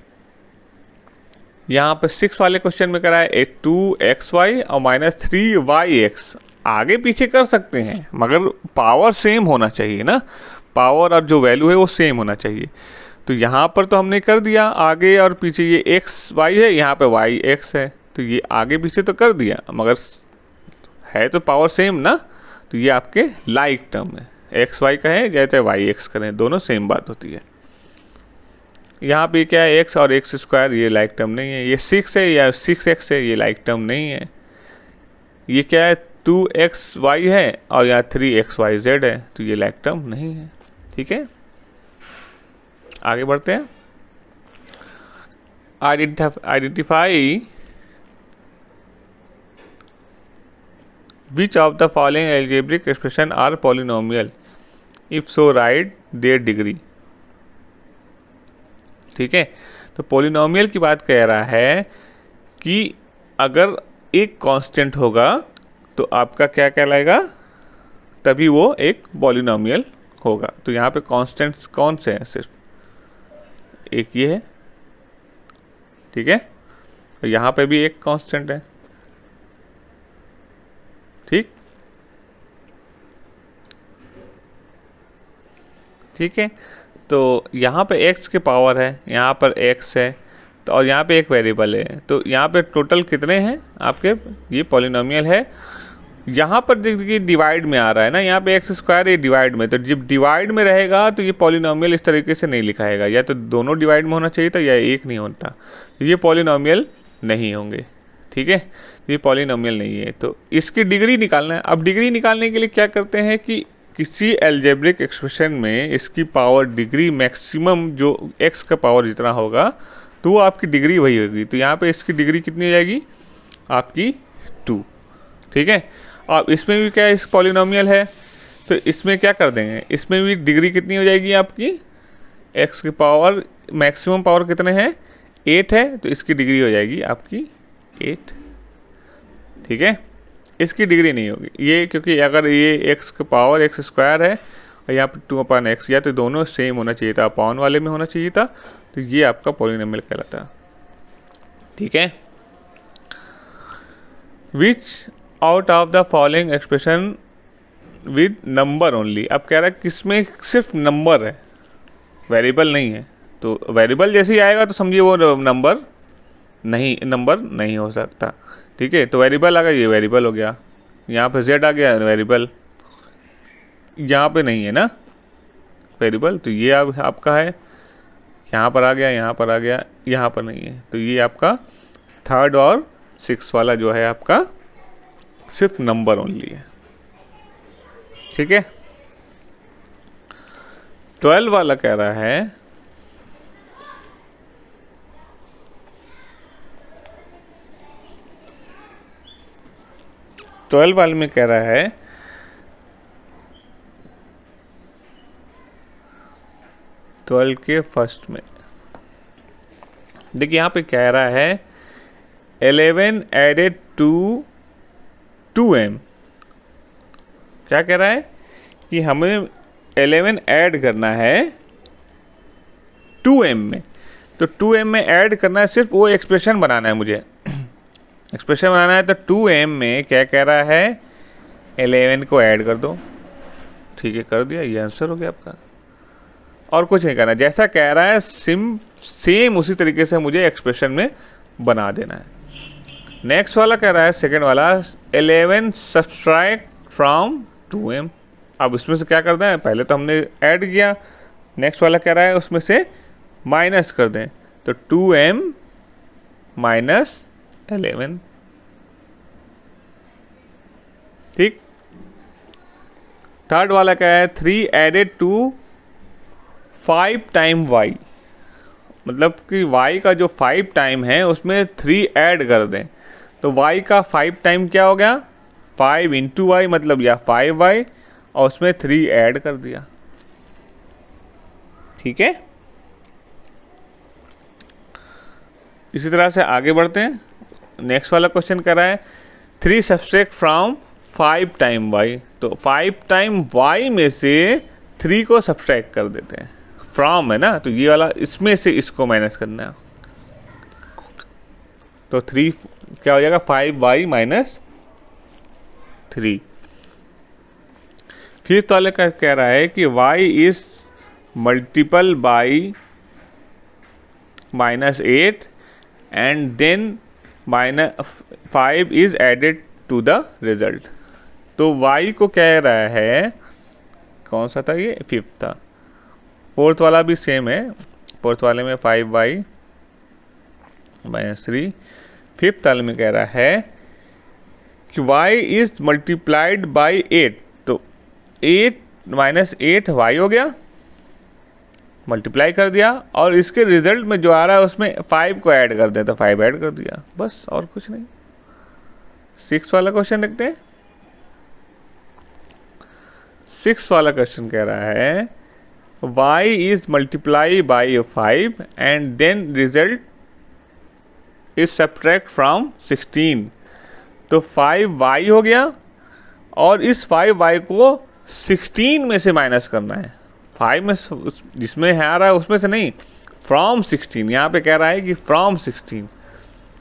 यहाँ पे 6 वाले क्वेश्चन में करा है 2xy और -3yx। आगे पीछे कर सकते हैं मगर पावर सेम होना चाहिए ना, पावर और जो वैल्यू है वो सेम होना चाहिए। तो यहाँ पर तो हमने कर दिया, आगे और पीछे ये एक्स वाई है, यहाँ पे वाई एक्स है, तो ये आगे पीछे तो कर दिया मगर है तो पावर सेम ना, तो ये आपके लाइक टर्म है। एक्स वाई का है जैसे वाई एक्स करें, दोनों सेम बात होती है। यहाँ पे क्या है, एक्स और x², ये लाइक टर्म नहीं है। ये 6 है या 6x है, ये लाइक टर्म नहीं है। ये क्या है, 2xy है और यहाँ 3xyz है, तो ये लाइक टर्म नहीं है। ठीक है। आगे बढ़ते हैं। Identify which of the following algebraic expression are polynomial, if so write their degree. ठीक है। तो पॉलिनोमियल की बात कह रहा है कि अगर एक कांस्टेंट होगा तो आपका क्या कहलाएगा, तभी वो एक पॉलिनोमियल होगा। तो यहाँ पे कांस्टेंट्स कौन से हैं, सिर्फ एक ये है। ठीक है। तो यहाँ पे भी एक कांस्टेंट है। ठीक। ठीक है। तो यहाँ पे x के पावर है, यहाँ पर x है, तो और यहाँ पे एक वेरिएबल है, तो यहाँ पे टोटल कितने हैं आपके, ये पॉलिनोमियल है। यहाँ पर देखिए डिवाइड में आ रहा है ना, यहाँ पे x² ये डिवाइड में, तो जब डिवाइड में रहेगा तो ये पॉलिनोमियल इस तरीके से नहीं लिखाएगा, या तो दोनों डिवाइड में होना चाहिए था या एक नहीं होता, तो ये पॉलिनोमियल नहीं होंगे। ठीक है। ये पॉलिनोमियल नहीं है। तो इसकी डिग्री निकालना है। अब डिग्री निकालने के लिए क्या करते हैं कि किसी एल्जेब्रिक एक्सप्रेशन में इसकी पावर डिग्री मैक्सिमम जो x का पावर जितना होगा तो वो आपकी डिग्री वही होगी। तो यहाँ पे इसकी डिग्री कितनी हो जाएगी आपकी 2। ठीक है। अब इसमें भी क्या है, इस पॉलिनोमियल है, तो इसमें क्या कर देंगे, इसमें भी डिग्री कितनी हो जाएगी आपकी, x की पावर मैक्सिमम पावर कितने हैं 8 है, तो इसकी डिग्री हो जाएगी आपकी 8। ठीक है। इसकी डिग्री नहीं होगी ये, क्योंकि अगर ये x का पावर x² है और यहाँ पे 2/x, या तो दोनों सेम होना चाहिए था, अपॉन वाले में होना चाहिए था, तो ये आपका पॉलिनोमियल कहलाता है। ठीक है। विच out of the following expression with number only. अब कह रहा है किसमें सिर्फ नंबर है, वेरिएबल नहीं है, तो वेरिएबल जैसे ही आएगा तो समझिए वो नंबर नहीं हो सकता। ठीक है, तो वेरिएबल आ गया, ये वेरिएबल हो गया। यहाँ पे z आ गया वेरिएबल, यहाँ पे नहीं है ना वेरिएबल, तो ये अब आपका है, यहाँ पर आ गया, यहाँ पर आ गया, यहाँ पर नहीं है, तो ये आपका थर्ड और सिक्स वाला जो है आपका सिर्फ नंबर ओनली है। ठीक है, 12 वाला कह रहा है में कह रहा है 12 के फर्स्ट में देखिए यहाँ पे कह रहा है 11 एडेड टू 2m। क्या कह रहा है कि हमें 11 ऐड करना है 2m में, तो 2m में ऐड करना है, सिर्फ वो एक्सप्रेशन बनाना है मुझे एक्सप्रेशन बनाना है। तो 2m में क्या कह रहा है 11 को ऐड कर दो। ठीक है, कर दिया, ये आंसर हो गया आपका, और कुछ नहीं करना। जैसा कह रहा है सेम उसी तरीके से मुझे एक्सप्रेशन में बना देना है। नेक्स्ट वाला कह रहा है सेकंड वाला 11 सब्सट्रैक्ट फ्रॉम 2m। अब इसमें से क्या करना है, पहले तो हमने ऐड किया, नेक्स्ट वाला कह रहा है उसमें से माइनस कर दें, तो 2m माइनस 11। ठीक, थर्ड वाला क्या है 3 एडेड टू 5 टाइम y, मतलब कि y का जो 5 टाइम है उसमें 3 ऐड कर दें, तो y का 5 टाइम क्या हो गया 5 इंटू वाई, मतलब या 5y, और उसमें 3 ऐड कर दिया। ठीक है, इसी तरह से आगे बढ़ते हैं। नेक्स्ट वाला क्वेश्चन कर रहा है 3 सब्सट्रैक्ट फ्रॉम 5 टाइम y, तो 5 टाइम y में से 3 को सब्सट्रैक्ट कर देते हैं, फ्रॉम है ना, तो ये वाला इसमें से इसको माइनस करना है, तो 3 क्या हो जाएगा 5y माइनस 3। फिफ्थ वाले का कह रहा है कि y is multiple by -8 and then -5 is added to the result. तो y को कह रहा है, कौन सा था ये, फिफ्थ था। फोर्थ वाला भी सेम है, फोर्थ वाले में 5y -3। फिफ्थ वाले में कह रहा है कि y इज मल्टीप्लाइड बाई 8, तो 8 माइनस 8 y हो गया, मल्टीप्लाई कर दिया, और इसके रिजल्ट में जो आ रहा है उसमें 5 को ऐड कर दें, तो 5 ऐड कर दिया, बस और कुछ नहीं। 6 वाला क्वेश्चन देखते हैं। 6 वाला क्वेश्चन कह रहा है y is multiply by 5 and then result is subtract from 16, तो 5y हो गया, और इस 5y को 16 में से माइनस करना है, 5 में जिसमें है आ रहा है उसमें से नहीं, फ्रॉम 16, यहाँ पे कह रहा है कि फ्रॉम 16।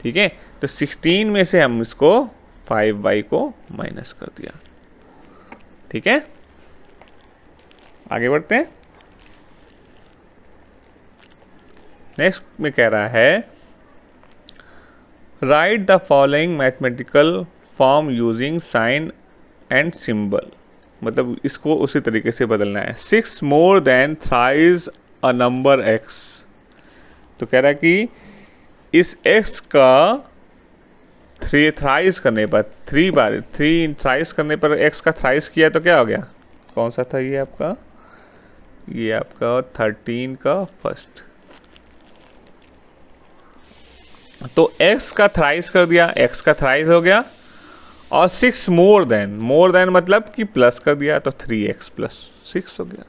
ठीक है, तो 16 में से हम इसको 5y को माइनस कर दिया। ठीक है, आगे बढ़ते हैं। नेक्स्ट में कह रहा है write the following mathematical form using sign and symbol, मतलब इसको उसी तरीके से बदलना है। 6 more than thrice a number x, तो कह रहा है कि इस x का 3 थ्राइज करने पर, 3 बार 3 थ्राइज करने पर x का थ्राइज किया तो क्या हो गया, कौन सा था ये आपका, ये आपका 13 का फर्स्ट, तो x का थ्राइज कर दिया, x का थ्राइज हो गया, और 6 मोर देन मतलब कि प्लस कर दिया, तो 3x प्लस 6 हो गया,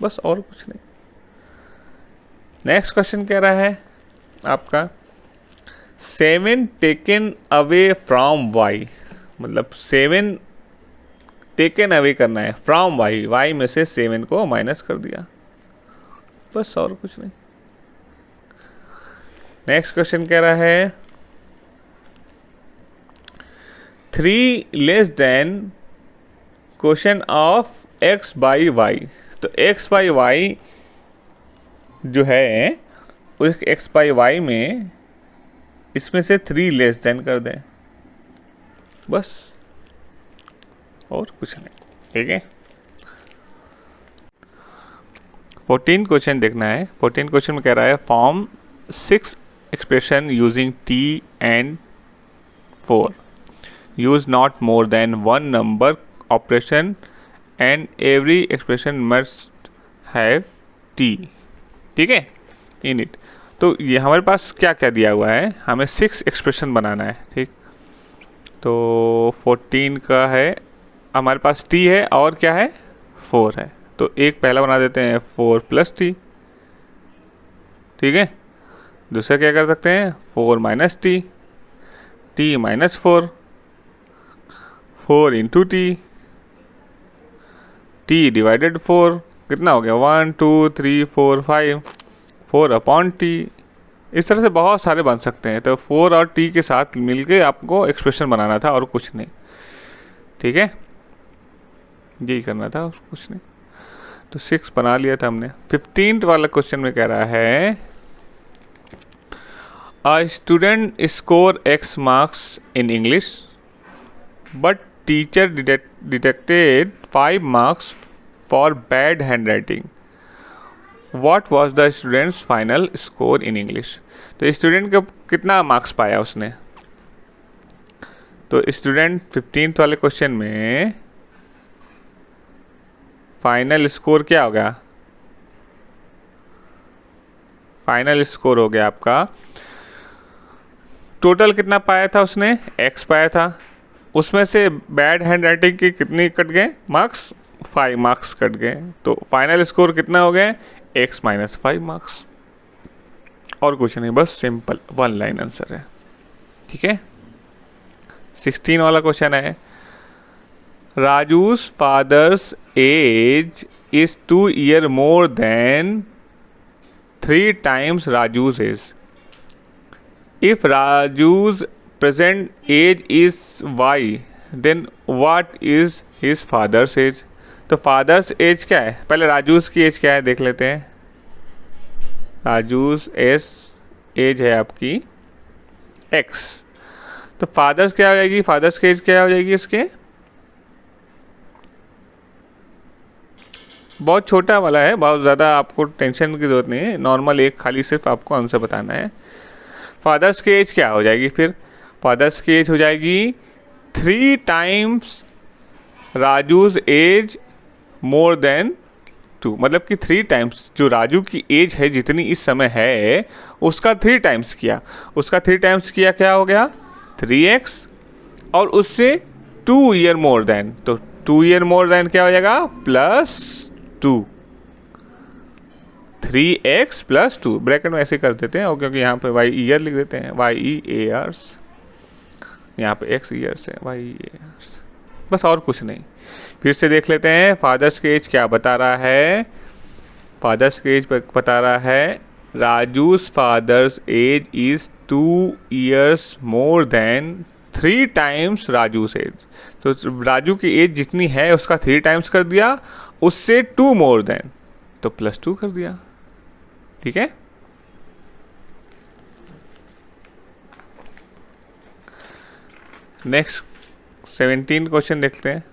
बस और कुछ नहीं। नेक्स्ट क्वेश्चन कह रहा है आपका 7 टेकन अवे फ्रॉम y, मतलब 7 टेकन अवे करना है फ्रॉम y में से 7 को माइनस कर दिया, बस और कुछ नहीं। नेक्स्ट क्वेश्चन कह रहा है 3 less than question of x by y, तो x बाई y जो है उस एक्स बाई वाई में इसमें से 3 लेस देन कर दें, बस, और कुछ नहीं। ठीक है, 14 क्वेश्चन देखना है। 14 क्वेश्चन में कह रहा है form 6 expression using T and 4, use not more than 1 number operation and every expression must have T. ठीक है, इन इट। तो ये हमारे पास क्या क्या दिया हुआ है, हमें 6 एक्सप्रेशन बनाना है। ठीक, तो 14 का है हमारे पास टी है और क्या है 4 है, तो एक पहला बना देते हैं 4 प्लस टी। ठीक है, दूसरा क्या कर सकते हैं 4 minus T, T minus 4, 4 into T, T divided 4, कितना हो गया 1 2 3 4 5, 4 अपॉन टी। इस तरह से बहुत सारे बन सकते हैं। तो 4 और टी के साथ मिलके आपको एक्सप्रेशन बनाना था और कुछ नहीं। ठीक है, यही करना था और कुछ नहीं। तो 6 बना लिया था हमने। 15th वाला क्वेश्चन में कह रहा है a student score x marks in English but teacher deducted 5 marks for bad hand writing. What was the student's final score in English? तो स्टूडेंट का कितना मार्क्स पाया उसने। तो स्टूडेंट 15th वाले क्वेश्चन में फाइनल स्कोर क्या हो गया, फाइनल स्कोर हो गया आपका, टोटल कितना पाया था उसने x पाया था, उसमें से बैड हैंड राइटिंग के कितने कट गए मार्क्स, 5 मार्क्स कट गए। तो फाइनल स्कोर कितना हो गया x माइनस 5 मार्क्स, और कुछ नहीं, बस सिंपल 1 लाइन आंसर है। ठीक है, 16 वाला क्वेश्चन है राजू's father's age is 2 years more than 3 times Raju's age. If Raju's present age is y, then what is his father's age? तो फादर्स एज क्या है, पहले राजूस की एज क्या है देख लेते हैं। राजूस एज है आपकी x, तो फादर्स क्या हो जाएगी, फादर्स की एज क्या हो जाएगी इसके, बहुत छोटा वाला है, बहुत ज़्यादा आपको टेंशन की जरूरत नहीं है, नॉर्मल एक खाली सिर्फ आपको आंसर बताना है। फादर्स की एज क्या हो जाएगी, फिर फादर्स की एज हो जाएगी 3 times Raju's age more than 2, मतलब कि 3 टाइम्स जो राजू की एज है जितनी इस समय है उसका 3 टाइम्स किया, उसका 3 टाइम्स किया क्या हो गया 3x, और उससे 2 ईयर मोर देन, तो 2 ईयर मोर देन क्या हो जाएगा प्लस 2, 3x प्लस 2, ब्रैकेट में ऐसे कर देते हैं, और क्योंकि यहाँ पे y ईयर लिख देते हैं, YEARS, यहाँ पे x ईयर्स है, YEARS, बस और कुछ नहीं। फिर से देख लेते हैं फादर्स के एज क्या बता रहा है, फादर्स के एज बता रहा है Raju's father's age is 2 years more than 3 times Raju's age, तो राजू की एज जितनी है उसका 3 टाइम्स कर दिया, उससे 2 मोर देन, तो प्लस 2 कर दिया। ठीक है, नेक्स्ट 17 क्वेश्चन देखते हैं।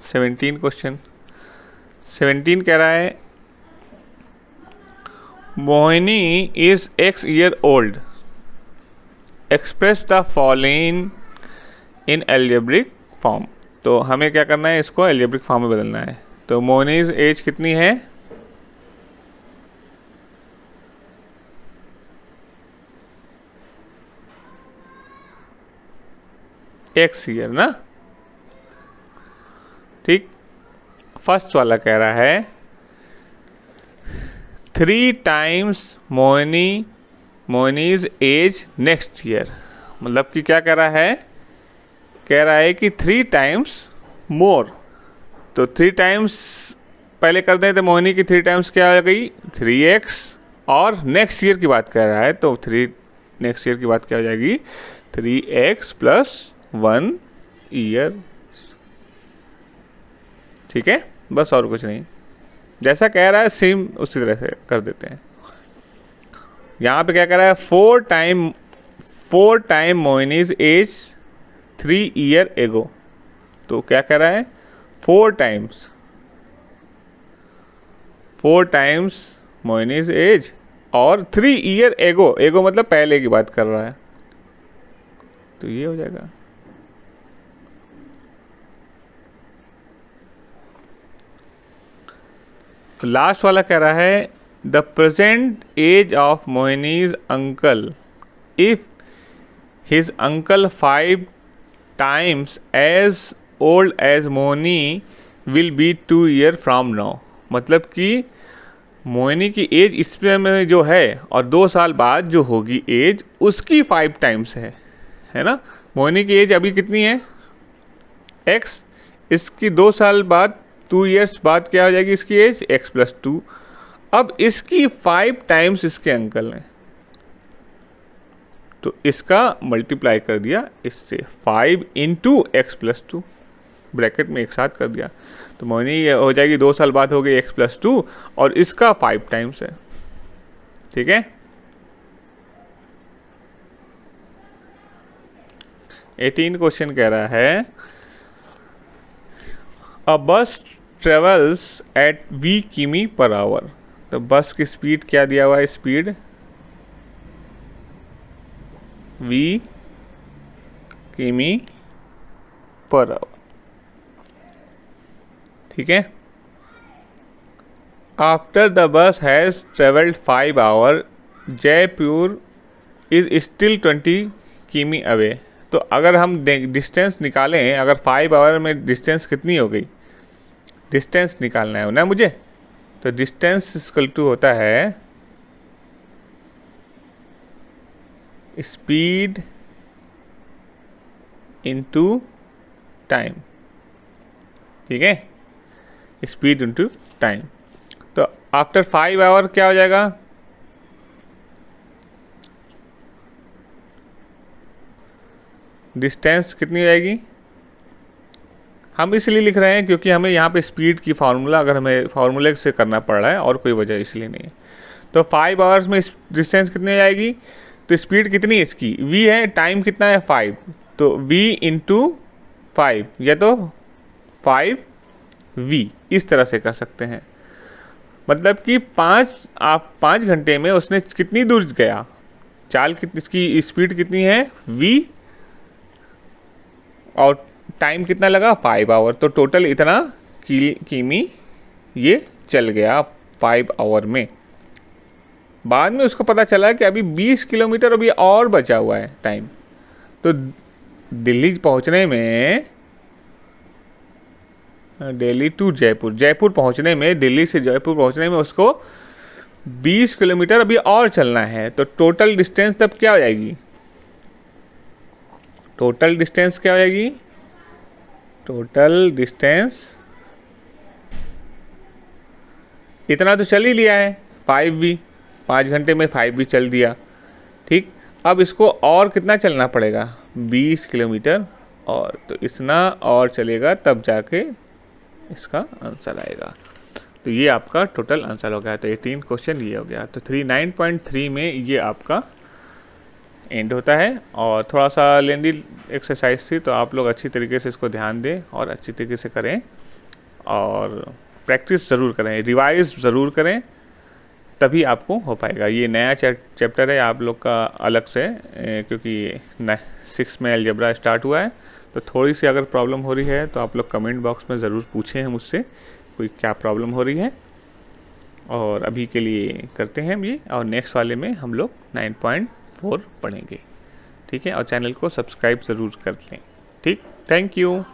17 क्वेश्चन, 17 कह रहा है Mohini is x year old, express the following in algebraic form. तो हमें क्या करना है, इसको एल्जेब्रिक फॉर्म में बदलना है। तो मोहिनी एज कितनी है, x ईयर ना। ठीक, फर्स्ट वाला कह रहा है 3 times Mohini's age next year, मतलब कि क्या कह रहा है, कह रहा है कि 3 टाइम्स मोर, तो 3 टाइम्स पहले कर दें तो मोहिनी की 3 टाइम्स क्या हो गई 3x, और नेक्स्ट ईयर की बात कर रहा है तो 3 नेक्स्ट ईयर की बात क्या हो जाएगी 3x प्लस 1 ईयर। ठीक है, बस और कुछ नहीं। जैसा कह रहा है सेम उसी तरह से कर देते हैं। यहाँ पे क्या कह रहा है, 4 time Mohini's as 3 year ago. तो क्या कह रहा है, 4 टाइम्स मोहिनीज एज और 3 ईयर एगो मतलब पहले की बात कर रहा है, तो ये हो जाएगा। तो लास्ट वाला कह रहा है the present age of Mohini's uncle if his uncle 5 times as old as Mohini will be 2 year from now. मतलब कि मोहिनी की एज इसमें में जो है और 2 साल बाद जो होगी एज उसकी 5 टाइम्स है ना। मोहिनी की एज अभी कितनी है x, इसकी 2 साल बाद 2 ईयर्स बाद क्या हो जाएगी इसकी एज x+2। अब इसकी 5 टाइम्स इसके अंकल हैं, तो इसका मल्टीप्लाई कर दिया इससे 5 × x+2 ब्रैकेट में एक साथ कर दिया, तो मोहिनी हो जाएगी 2 साल बाद हो गई x+2 और इसका 5 टाइम्स है। ठीक है, 18 क्वेश्चन कह रहा है अ बस ट्रेवल्स एट v किमी/आवर। तो बस की स्पीड क्या दिया हुआ है, स्पीड v किमी/आवर। ठीक है, after the bus has travelled 5 hour Jaipur is still 20 किमी अवे। तो अगर हम डिस्टेंस निकालें, अगर 5 आवर में डिस्टेंस कितनी हो गई, डिस्टेंस निकालना है ना मुझे, तो डिस्टेंस इक्वल टू होता है स्पीड इनटू टाइम। ठीक है, स्पीड इनटू टाइम। तो आफ्टर 5 आवर क्या हो जाएगा, डिस्टेंस कितनी हो जाएगी। हम इसलिए लिख रहे हैं क्योंकि हमें यहाँ पे स्पीड की फार्मूला, अगर हमें फार्मूले से करना पड़ रहा है और कोई वजह इसलिए नहीं है। तो 5 आवर्स में डिस्टेंस कितनी हो जाएगी, तो स्पीड कितनी है इसकी, v है, टाइम कितना है 5, तो v × 5 या तो 5v इस तरह से कर सकते हैं। मतलब कि 5 घंटे में उसने कितनी दूर गया, चाल इसकी स्पीड कितनी है v और टाइम कितना लगा 5 आवर, तो टोटल इतना किमी ये चल गया 5 आवर में। बाद में उसको पता चला कि अभी 20 किलोमीटर अभी और बचा हुआ है टाइम, तो दिल्ली पहुंचने में, दिल्ली टू जयपुर, जयपुर पहुंचने में, दिल्ली से जयपुर पहुंचने में उसको 20 किलोमीटर अभी और चलना है। तो टोटल डिस्टेंस तब क्या हो जाएगी, टोटल डिस्टेंस क्या हो जाएगी, टोटल डिस्टेंस इतना तो चल ही लिया है 5v, 5 घंटे में 5v चल दिया। ठीक, अब इसको और कितना चलना पड़ेगा 20 किलोमीटर और, तो इतना और चलेगा तब जाके इसका आंसर आएगा। तो ये आपका टोटल आंसर हो गया। तो 18 क्वेश्चन ये हो गया। तो 39.3 में ये आपका एंड होता है और थोड़ा सा लेंदी एक्सरसाइज थी, तो आप लोग अच्छी तरीके से इसको ध्यान दें और अच्छी तरीके से करें और प्रैक्टिस ज़रूर करें, रिवाइज ज़रूर करें, तभी आपको हो पाएगा। ये नया चैप्टर है आप लोग का अलग से, क्योंकि 6 में अलजेब्रा स्टार्ट हुआ है, तो थोड़ी सी अगर प्रॉब्लम हो रही है तो आप लोग कमेंट बॉक्स में ज़रूर पूछें हैं मुझसे कोई क्या प्रॉब्लम हो रही है। और अभी के लिए करते हैं ये, और नेक्स्ट वाले में हम लोग 9.4 पढ़ेंगे। ठीक है, और चैनल को सब्सक्राइब ज़रूर कर लें। ठीक, थैंक यू।